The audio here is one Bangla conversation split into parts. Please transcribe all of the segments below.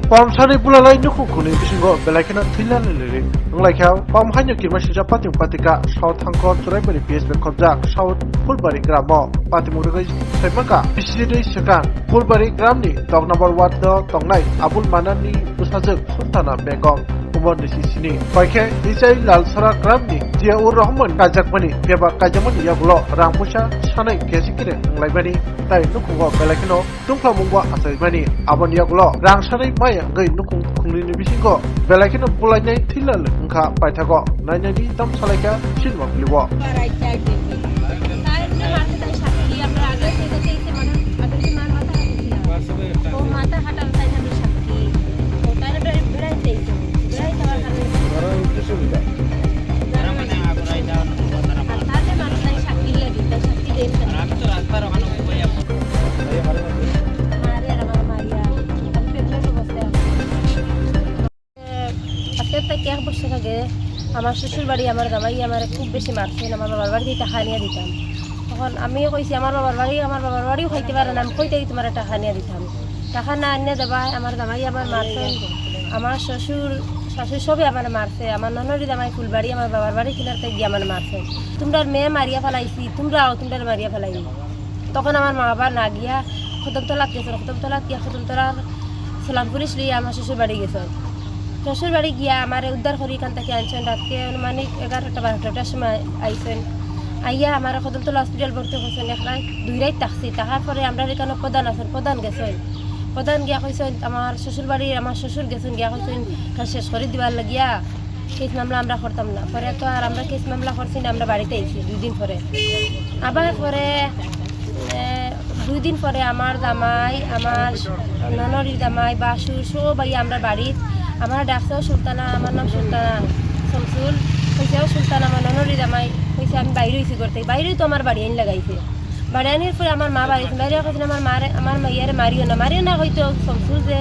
Pamsari bulalai nuku kuni bisingo belakina thilalili nglaikhau pamhaino kirmasija patim patika south hangkor churaibari psb khobjak south fulbari gramo patimurigai saimaka bisiri sekan fulbari gramni tok number 1 do tongnai abul manani usajak sultana begom umar nisisini paikhe isai lalsara gramni jiaur rahman kajakmani peba kajamani yaglo rangmusa sanai kesikire nglaibani tai nukungo belakino tungklamungwa asaibani abon yaglo rangsanai maya ngai nukung kunglini bisingo belakino pulainai thilal ngkha paithago nainani tam salaika silwa klibo এক বছর আগে আমার শ্বশুর বাড়ি আমার জামাই আমার খুব বেশি মারছেন আমার বাবার বাড়িতে টাকা নিয়ে দিতাম তখন আমিও কইছি আমার বাবার বাড়িও খাইতে পারে না আমি কইতে তোমার টাকা নিয়ে দিতাম টাকা না আনিয়ে দেবা আমার জামাই আমার মারছেন আমার শ্বশুর শাশুড়ি সবই আমার মারছে আমার ননরি জামাই ফুলবাড়ি আমার বাবার বাড়ি কিনারতে গিয়ে আমার মারছেন তোমরা মেয়ে মারিয়া ফেলাইছি তোমরাও তোমরা মারিয়া ফেলাই তখন আমার মা বাবা না গিয়া খতমতলাত গেছে খতমতলাত গিয়া খতমতলার সালাম পুলিশ লিয়ে আমার শ্বশুর বাড়ি গেছে শ্বশুর বাড়ি গিয়া আমার উদ্ধার করি এখান থেকে আনছেন রাত্রে মানে 11টা 12টার সময় আইছেন আইয়া আমার কদমতলা হসপিটাল ভর্তি করছেন এক রাত 2 রাত থাকছি তাহার পরে আমরা এখানে প্রধান আছেন প্রধান গেছেন প্রধান গিয়া কইছেন আমার শ্বশুর বাড়ি আমার শ্বশুর গেছেন গিয়া কইছেন কাজ শেষ করে দিবার লাগিয়া কেস মামলা আমরা করতাম না পরে তো আর আমরা কেস মামলা করছি না আমরা বাড়িতে আইছি 2 দিন পরে আবার পরে 2 দিন পরে আমার জামাই আমার ননরির জামাই বাসুর সবাই আমরা বাড়ির আমার ডাকছেও সুলতানা আমার নাম সুলতানা শামসুল কইছেও সুলতানা আমার ননরি জামাই কইছে আমি বাইরে হয়েছি করতে বাইরেই তো আমার বাড়ি আইন লাগাইছে বাড়ি আনির পরে আমার মা বাড়ি বাইরে কইছেন আমার মাইয়ারে মারিও না হয়তো শামসুল যে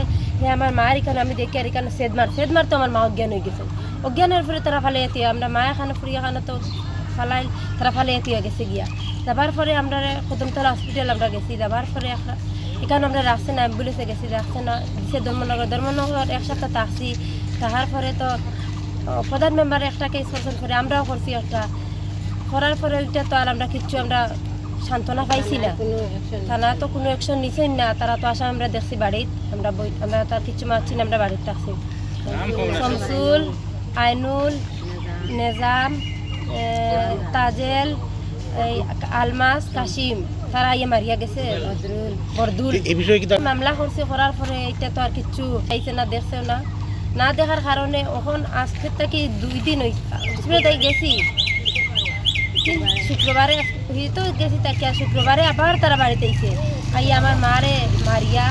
আমার মার এখানে আমি দেখি আর এখানে সেদমার তো আমার মা অজ্ঞান হয়ে গেছে অজ্ঞানের পরে তারা ফালে এতে আমরা মা এখানে ফুরি এখানে তো ফালাই তারা ফালে এতে গেছে গিয়া যাবার পরে আমরা কদমতলা হসপিটাল আমরা গেছি যাবার পরে এখানে আমরা রাখছে না অ্যাম্বুলেন্সে গেছি রাখছে না দিচ্ছে ধর্মনগর এক সপ্তাহ থাকছি তাহার পরে তো প্রধান মেম্বার একটা কেস করছেন করে আমরাও করছি একটা করার পরে ওইটা তো আর আমরা কিচ্ছু আমরা সান্ত্বনা পাইছি না থানা তো কোনো অ্যাকশন নিছেন না তারা তো আসা আমরা দেখছি বাড়িত আমরা তার কিচ্ছু মারছি না আমরা বাড়িতে থাকছি শামসুল আইনুল নেজাম তাজেল আলমাস কাশিম তারা ইয়ে মারিয়া গেছে বরদুল মামলা করছে করার পরে এটা তো আর কিচ্ছু চাইছে না দেখছেও না দেখার কারণে এখন আজকে থেকে 2 দিন হসপিটালে গেছি শুক্রবারে তো গেছি তাকে শুক্রবারে আবার তারা বাড়িতে আইছে আইয়া আমার মারে মারিয়া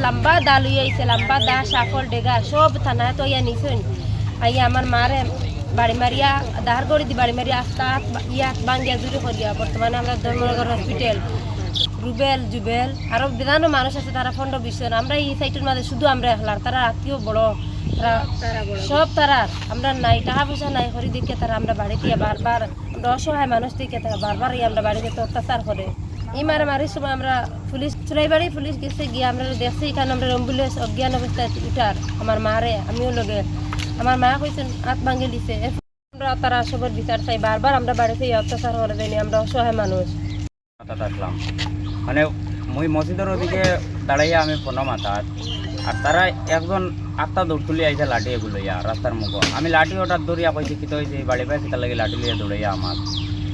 লম্বা দা লইয়া আইছে লম্বা দা সাফল ডেগা সব থানায় তো ইয়া নিছেন আইয়া আমার মারে বাড়ি মারিয়া দাহার করে দি বাড়ি মারিয়া আস্তাত ইয়াত বাঙ্গিয়া জুড়ে করিয়া বর্তমানে আমরা ধর্মনগর হসপিটাল রুবেল জুবেল আরো বিভিন্ন মানুষ আছে তারা 15-20 জন আমরা এই সাইটের মাঝে শুধু আমরা একলার তারা আত্মীয় বড় সব তারা আমরা নাই টাকা পয়সা নাই করি দেখে তারা আমরা বাড়িতে বারবার অসহায় মানুষ দেখে তারা বারবার আমরা বাড়িতে অত্যাচার করে এই মারামারির সময় আমরা পুলিশ চুরাইবাড়ি পুলিশ গেছে গিয়ে আমরা দেখছি এখানে আমরা অ্যাম্বুলেন্স অজ্ঞান অবস্থায় উঠার আমার মারে আমিও লগে আমার মা কইছেন হাত ভাঙে দিছে আমরা তারা সবার বিচার চাই বারবার আমরা বাড়িতে অত্যাচার করে দেয়নি আমরা অসহায় মানুষ আসলাম মানে মুই মসজিদের ওদিকে দাঁড়াইয়া আমি ফোনো মাতাত আর তারা একজন আটটা দৌড় তুলি আইসে লাঠি এগুলো রাস্তার মুখ আমি লাঠি ওটার দৌড়িয়া কইছি কি তো হয়েছে বাড়ি পাইছে তার লাগে লাঠি লিয়ে দৌড়াইয়া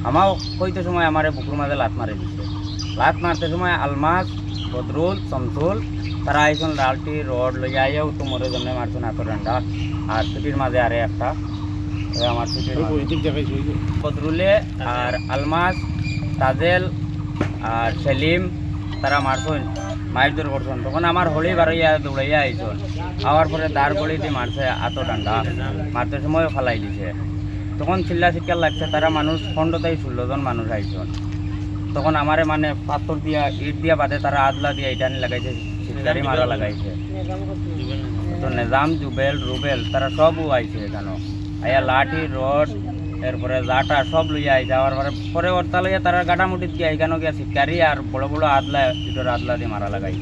আমাও কইতে সময় আমার বুকুর মাঝে লাত মারে দিচ্ছে লাত মারতে সময় আলমাস বদরুল শামসুল তারা আইসন লালটি রড লইয়া আইয়াও তোমার জন্য মারছেন হাতের ডান্ডা আর ছুটির মাঝে আরে একটা আমার ছুটির বদরুলে আর আলমাস তাজেল আর সেলিম তারা মারছেন মাইজোর করছেন তখন আমার হলি বাড়াইয়া দৌড়াইয়া আইসন আওয়ার পরে দাঁড় গড়ি দিয়ে মারছে আতো ডান্ডা মারতে সময়ও ফালাই দিছে তখন চিল্লা চিৎকার লাগছে তারা মানুষ 15-16 জন মানুষ আইসন তখন আমারে মানে পাথর দিয়া ইট দিয়া বাদে তারা আদলা দিয়া ইটানি লাগাইছে চিৎকারি মারা লাগাইছে তো নেজাম জুবেল রুবেল তারা সবও আইছে এখানে আয়া লাঠি রড এরপরে জাটা সব লইয়া আই যাওয়ার পরে পরে ওরতা লইয়া তারা গাটামুটিত গিয়া এখানেও গিয়া শিকারি আর বড় বড় আদলা ইটোর আদলা দিয়ে মারা লাগাই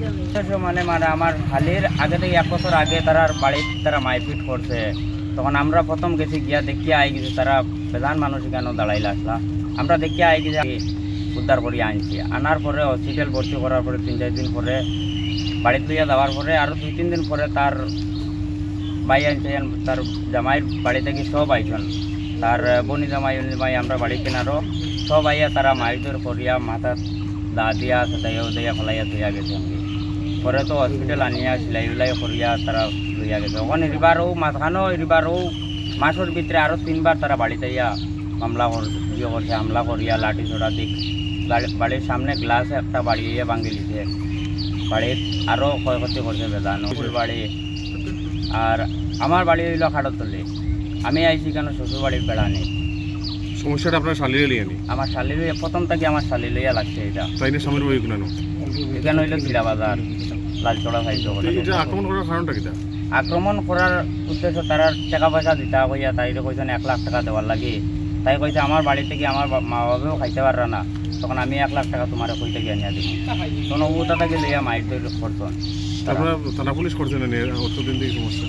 মানে মানে আমার হালির আগে থেকে 1 বছর আগে তারা বাড়িতে তারা মাইপিট করছে তখন আমরা প্রথম গেছি গিয়া দেখিয়া আই গেছি তারা বেজান মানুষ এখানেও দাঁড়াইলে আসলা আমরা দেখিয়া আই গেছি উদ্ধার করিয়া আনছি আনার পরে হসপিটাল ভর্তি করার পরে 3-4 দিন পরে বাড়িতে লইয়া যাওয়ার পরে আরও 2-3 দিন পরে তার ভাই আনছে তার জামাইয়ের বাড়ি থেকে সব আইসন তার বনি জামাই আমরা বাড়ি কেনারও সব আইয়া তারা মাইদর করিয়া মাথা দা দিয়া সেটাইও দিয়া ফেলাইয়া ধুইয়া গেছে আমি পরে তো হসপিটাল আনিয়া সিলাই উলাই করিয়া তারা ধুইয়া গেছে ওখানে এবারও মাঝখানেও এবারও মাসের ভিতরে আরও 3বার তারা বাড়িতে ইয়া মামলা ইয়ে করছে হামলা করিয়া লাঠি ছোড়া দিক বাড়ির সামনে গ্লাস একটা বাড়ি ইয়ে ভাঙি দিছে বাড়ির আরও ক্ষয়ক্ষতি করছে বেদানো বাড়ি আর আমার বাড়ি হইল খাটতলি আমি আইছি কেন শ্বশুর বাড়ির বেড়া নেই সমস্যাটা আপনার শালিরে লিয়ে নি আমার শালি লইয়া প্রথম থেকে আমার শালি লইয়া লাগছে এটা তাই না স্বামীর বাড়ি কোনো এখানে হইল জিরা বাজার লালচড়া খাইতে এটা আক্রমণ করার কারণটা কিটা আক্রমণ করার উদ্দেশ্য তারা টাকা পয়সা দিতা কইয়া তাই কইছেন 1 লাখ টাকা দেওয়ার লাগে তাই কইছে আমার বাড়ি থেকে আমার মা বাবাও খাইতে পাররা না তখন আমি 1 লাখ টাকা তোমার কই থেকে আনিয়া দিব তখন ওটা থেকে লইয়া মাইট করছেন আপনারা থানা পুলিশ করছেন না অতদিন থেকে সমস্যা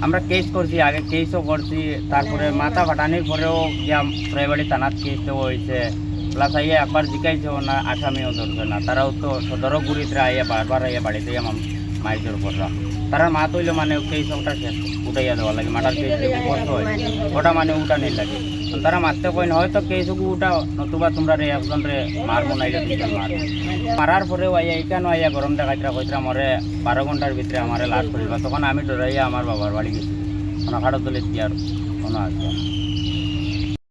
আমরা কেস করছি আগে কেসও করছি তারপরে মাথা ফাটানির পরেও গিয়া প্রাইভেট থানাত কেস দেওয়া হয়েছে প্লাস আইয়া একবার জিকাইছেও না আসামিও ধরছে না তারাও তো সদরও গুড়িতে আইয়া বারবার আইয়া বাড়িতে মাইজোর কররা তারা মা তৈল মানে কেস ওটা শেষ উঠাইয়া দেওয়া লাগে মাটার কেস করতে হয় ওটা মানে উঠানির লাগে তারা মারতে কইন হয়তো কেসুকু উঠাও নতুবা তোমরা রে একজন রে মারবো নাইলে দুজন মারার পরেও আইয়া এখানে আইয়া গরম দেখাইতরা কইতরা মরে 12 ঘন্টার ভিতরে আমারে লাশ করিবা তখন আমি ডরাইয়া আমার বাবার বাড়ি গেছি কোনো খাটো দলে কি আর কোনো আছে